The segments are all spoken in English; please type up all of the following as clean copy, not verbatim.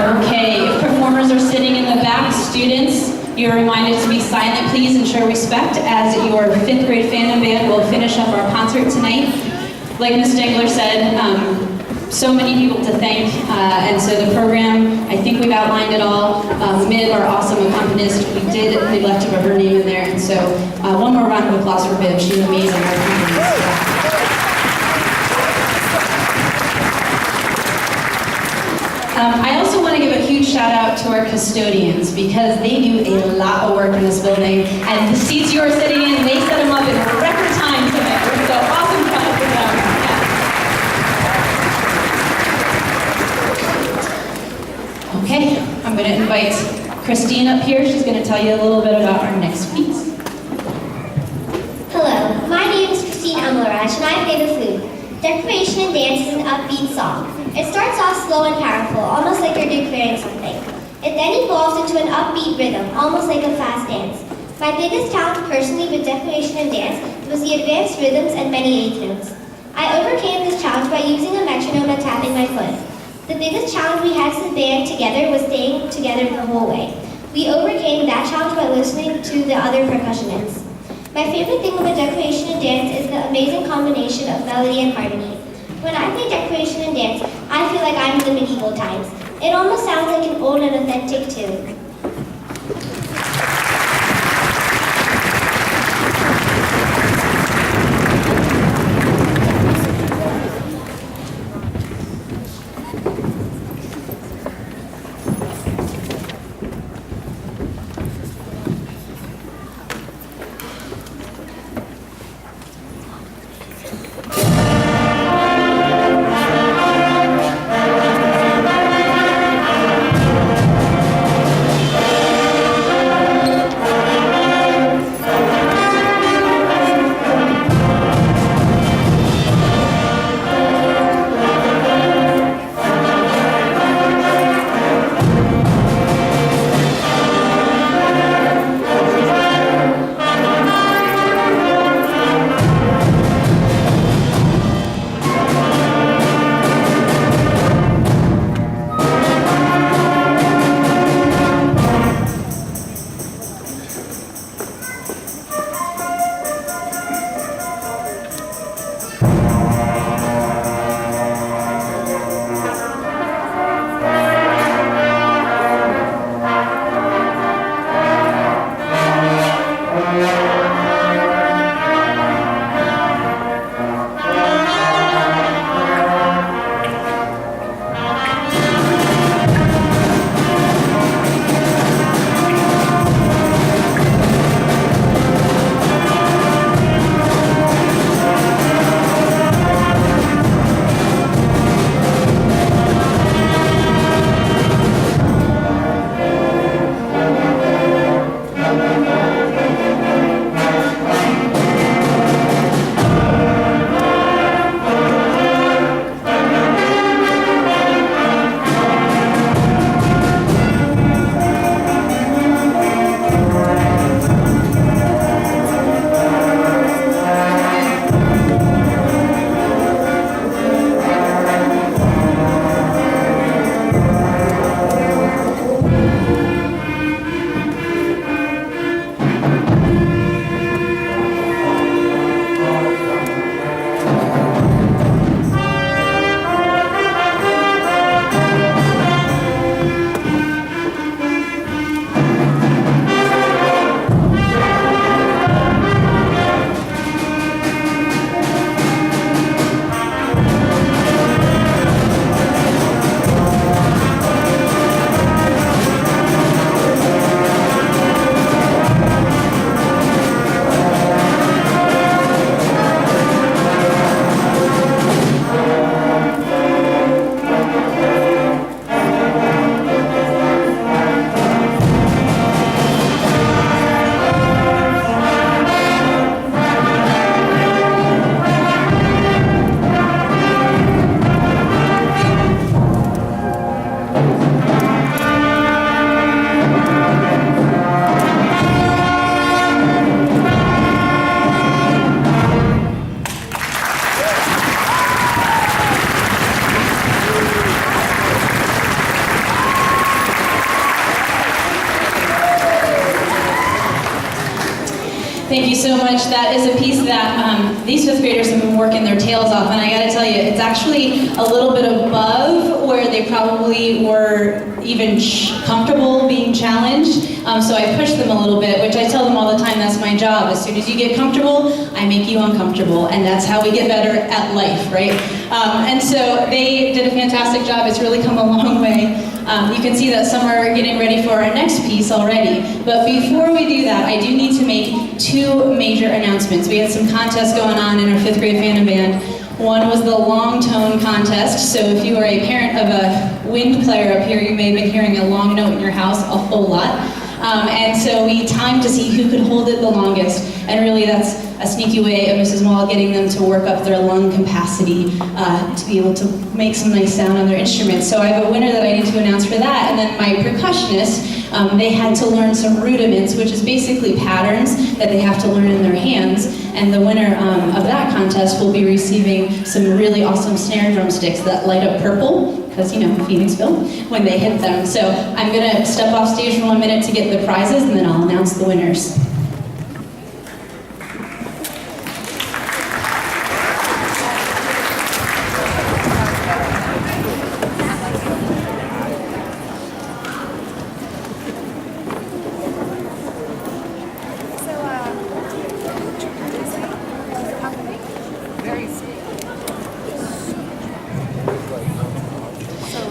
Okay, if performers are sitting in the back, students, you're reminded to be silent, please, and show respect as your 5th grade fandom band will finish up our concert tonight. Like Ms. Dengler said, so many people to thank, and so the program, I think we've outlined it all. Viv, our awesome accompanist, we did neglect to put her name in there, and so one more round of applause for Viv. She's amazing, our accompanist. I also want to give a huge shout out to our custodians because they do a lot of work in this building, and the seats you are sitting in, they set them up in record time tonight. So awesome fun for them. Yeah. Okay, I'm going to invite Christine up here. She's going to tell you a little bit about our next piece. Hello, my name is Christine Amalraj, and I play the flute. Declaration and Dance is an upbeat song. It starts off slow and powerful, almost like you're declaring something. It then evolves into an upbeat rhythm, almost like a fast dance. My biggest challenge personally with Declaration and Dance was the advanced rhythms and many eighth notes. I overcame this challenge by using a metronome and tapping my foot. The biggest challenge we had as a band together was staying together the whole way. We overcame that challenge by listening to the other percussionists. My favorite thing about Declaration and Dance is the amazing combination of melody and harmony. When I play Declaration and Dance, I feel like I'm in the medieval times. It almost sounds like an old and authentic tune. Thank you so much. That is a piece that these fifth graders have been working their tails off, and I gotta tell you, it's actually a little bit above where they probably were even comfortable being challenged. So I push them a little bit, which I tell them all the time, that's my job. As soon as you get comfortable, I make you uncomfortable, and that's how we get better at life, right? And so they did a fantastic job. It's really come a long way. You can see that some are getting ready for our next piece already. But before we do that, I do need to make two major announcements. We had some contests going on in our fifth grade Phantom Band. One was the long tone contest. So if you are a parent of a wind player up here, you may have been hearing a long note in your house a whole lot. And so we timed to see who could hold it the longest. And really that's a sneaky way of Mrs. Wall getting them to work up their lung capacity to be able to make some nice sound on their instruments. So I have a winner that I need to announce for that. And then my percussionist, they had to learn some rudiments, which is basically patterns that they have to learn in their hands. And the winner of that contest will be receiving some really awesome snare drumsticks that light up purple, because you know, Phoenixville, when they hit them. So I'm gonna step off stage for 1 minute to get the prizes, and then I'll announce the winners.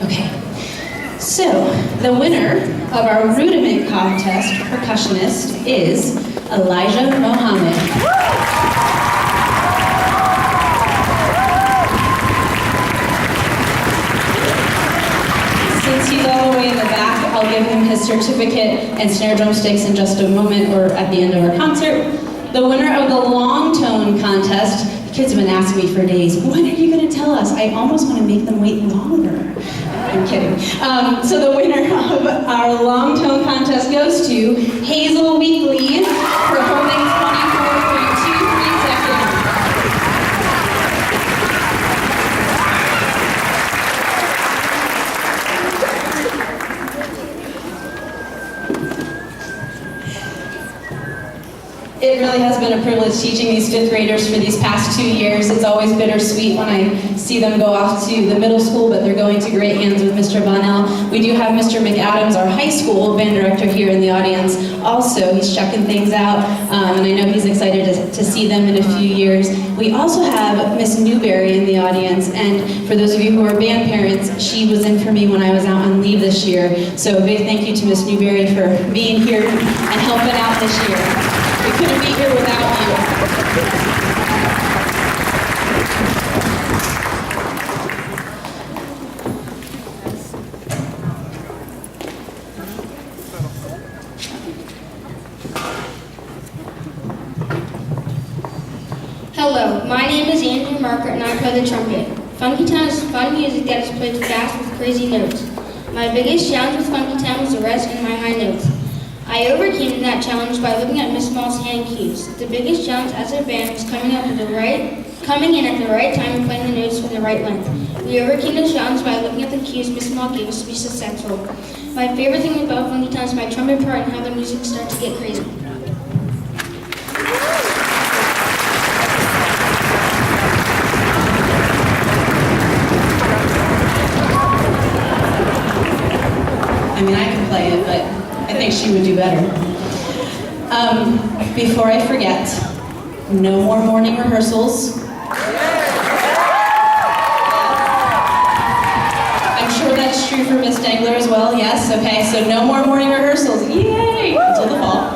Okay, so the winner of our rudiment contest percussionist is Elijah Mohammed. Since he's all the way in the back, I'll give him his certificate and snare drumsticks in just a moment or at the end of our concert. The winner of the long tone contest, the kids have been asking me for days, when are you going to tell us? I almost want to make them wait longer. I'm kidding. So the winner of our long tone contest goes to Hazel Weekly for holding 24.23 seconds. It really has been a privilege teaching these fifth graders for these past 2 years. It's always bittersweet when I see them go off to the middle school, but they're going to great hands with Mr. Bonnell. We do have Mr. McAdams, our high school band director, here in the audience. Also, he's checking things out, and I know he's excited to see them in a few years. We also have Miss Newberry in the audience, and for those of you who are band parents, she was in for me when I was out on leave this year. So a big thank you to Miss Newberry for being here and helping out this year. We couldn't be here without you. Hello, my name is Andrew Margaret and I play the trumpet. Funky Town is fun music that is played fast with crazy notes. My biggest challenge with Funky Town was the rest in my high notes. I overcame that challenge by looking at Miss Small's hand cues. The biggest challenge as a band was coming in at the right time and playing the notes for the right length. We overcame the challenge by looking at the cues Miss Small gave us to be successful. My favorite thing about Funky Town is my trumpet part and how the music starts to get crazy. I mean, I can play it, but I think she would do better. Before I forget, no more morning rehearsals. I'm sure that's true for Miss Dangler as well, yes? Okay, so no more morning rehearsals, yay, until the fall.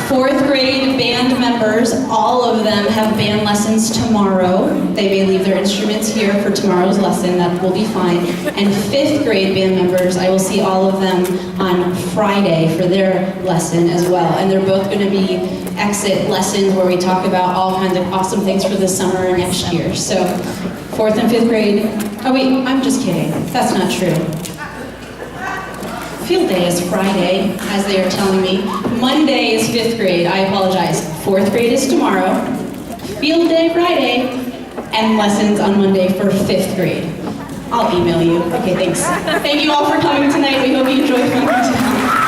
Fourth grade band members, all of them have band lessons tomorrow. They may leave their instruments here for tomorrow's lesson, that will be fine. And fifth grade band members, I will see all of them on Friday for their lesson as well. And they're both going to be exit lessons where we talk about all kinds of awesome things for the summer and next year. So fourth and fifth grade, oh wait, I'm just kidding, that's not true. Field day is Friday, as they are telling me. Monday is fifth grade, I apologize. Fourth grade is tomorrow, field day Friday, and lessons on Monday for fifth grade. I'll email you. Okay, thanks. Thank you all for coming tonight. We hope you enjoy Funky Town.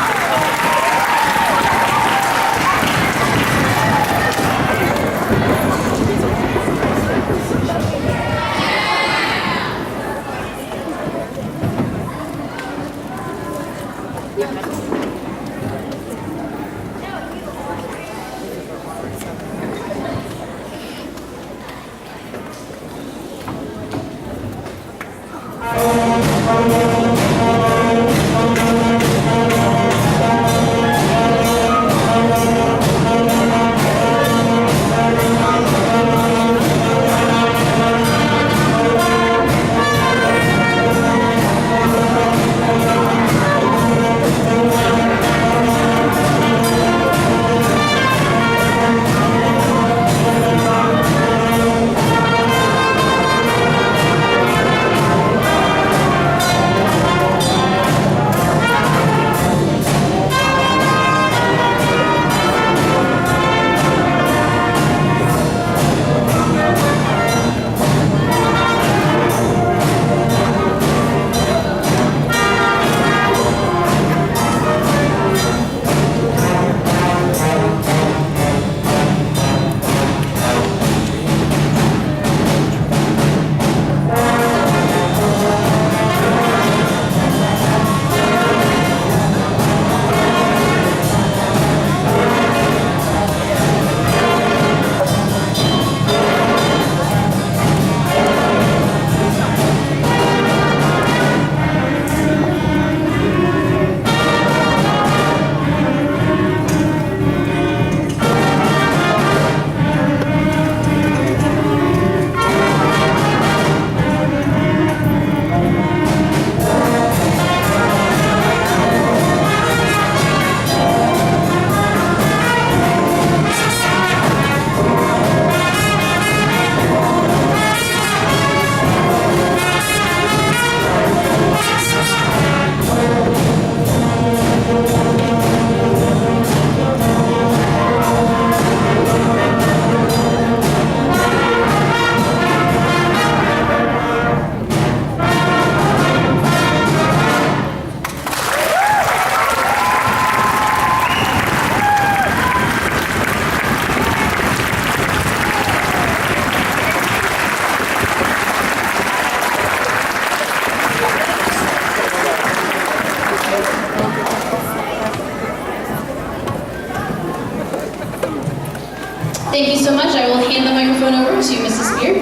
Thank you so much. I will hand the microphone over to Mrs. Spear.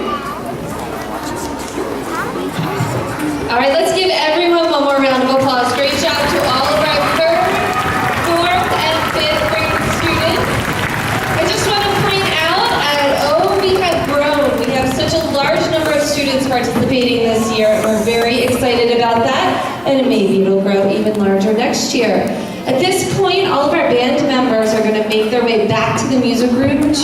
All right, let's give everyone one more round of applause. Great job to all of our third, fourth, and fifth grade students. I just want to point out, we have grown. We have such a large number of students participating this year, and we're very excited about that, and maybe it'll grow even larger next year. At this point, all of our band members are going to make their way back to the music room.